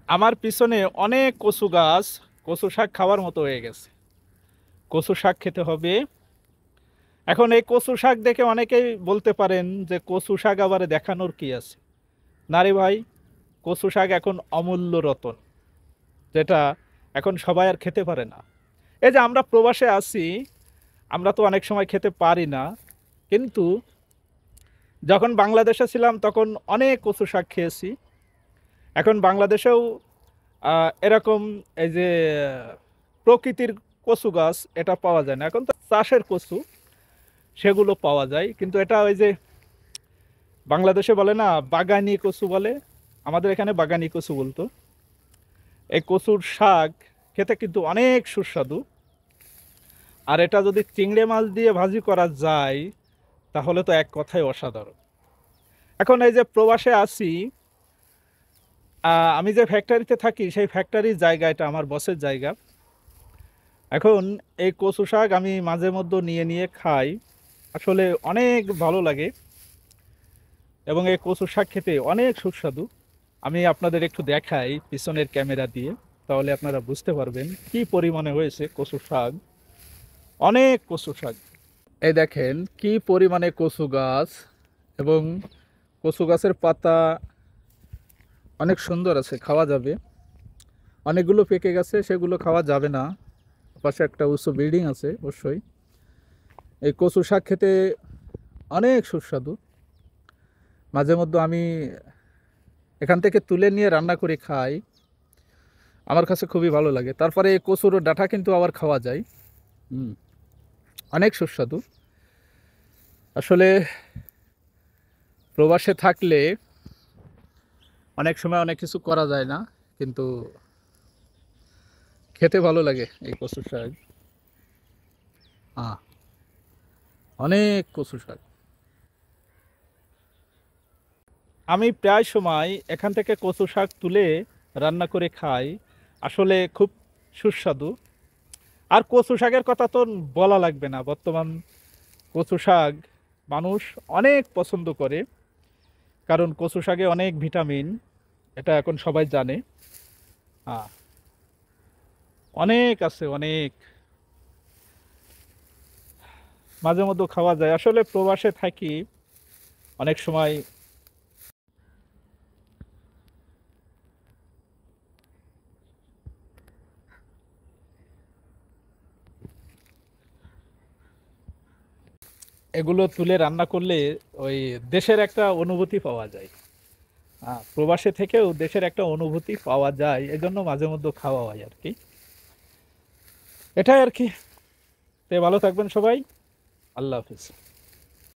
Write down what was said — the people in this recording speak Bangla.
আমার পিছনে অনেক কচু গাছ, কচু শাক খাওয়ার মতো হয়ে গেছে। কচু শাক খেতে হবে। এখন এই কচু শাক দেখে অনেকেই বলতে পারেন যে কচু শাক আবার দেখানোর কি আছে। না রে ভাই, কচু শাক এখন অমূল্য রতন, যেটা এখন সবাই আর খেতে পারে না। এই যে আমরা প্রবাসে আছি, আমরা তো অনেক সময় খেতে পারি না, কিন্তু যখন বাংলাদেশে ছিলাম তখন অনেক কচু শাক খেয়েছি। এখন বাংলাদেশেও এরকম এই যে প্রকৃতির কচু গাছ এটা পাওয়া যায় না, এখন তো চাষের কচু সেগুলো পাওয়া যায়, কিন্তু এটা ওই যে বাংলাদেশে বলে না বাগানি কচু বলে, আমাদের এখানে বাগানি কচু বলতো। এই কচুর শাক খেতে কিন্তু অনেক সুস্বাদু, আর এটা যদি চিংড়ি মাছ দিয়ে ভাজি করা যায় তাহলে তো এক কথায় অসাধারণ। এখন এই যে প্রবাসে আছি, আমি যে ফ্যাক্টরিতে থাকি সেই ফ্যাক্টরির জায়গা, এটা আমার বসের জায়গা। এখন এই কচু শাক আমি মাঝে মধ্যে নিয়ে নিয়ে খাই, আসলে অনেক ভালো লাগে, এবং এই কচু শাক খেতে অনেক সুস্বাদু। আমি আপনাদের একটু দেখাই পিছনের ক্যামেরা দিয়ে, তাহলে আপনারা বুঝতে পারবেন কি পরিমাণে হয়েছে কচু শাক। অনেক কচু শাক, এই দেখেন কি পরিমাণে কচু গাছ, এবং কচু গাছের পাতা অনেক সুন্দর আছে, খাওয়া যাবে। অনেকগুলো পেকে গেছে, সেগুলো খাওয়া যাবে না। পাশে একটা উঁচু বিল্ডিং আছে অবশ্যই। এই কচু শাক খেতে অনেক সুস্বাদু। মাঝে মধ্যে আমি এখান থেকে তুলে নিয়ে রান্না করে খাই, আমার কাছে খুবই ভালো লাগে। তারপরে এই কচুর ডাঁটা কিন্তু আবার খাওয়া যায়। হুম, অনেক সুস্বাদু। আসলে প্রবাসে থাকলে অনেক সময় অনেক কিছু করা যায় না, কিন্তু খেতে ভালো লাগে এই কচু শাক। হ্যাঁ, অনেক কচু শাক। আমি প্রায় সময় এখান থেকে কচু শাক তুলে রান্না করে খাই, আসলে খুব সুস্বাদু। আর কচু শাকের কথা তো বলা লাগবে না, বর্তমান কচু শাক মানুষ অনেক পছন্দ করে, কারণ কচু শাকে অনেক ভিটামিন, এটা এখন সবাই জানে। হ্যাঁ, অনেক আছে, অনেক। মাঝে মধ্যে খাওয়া যায়, আসলে প্রবাসে থাকি অনেক সময়। এগুলো তুলে রান্না করলে ওই দেশের একটা অনুভূতি পাওয়া যায়। হ্যাঁ, প্রবাসে থেকেও দেশের একটা অনুভূতি পাওয়া যায়, এজন্য মাঝে মধ্যে খাওয়া হয় আর কি। এটাই আর কি। তে ভালো থাকবেন সবাই। আল্লাহ হাফিজ।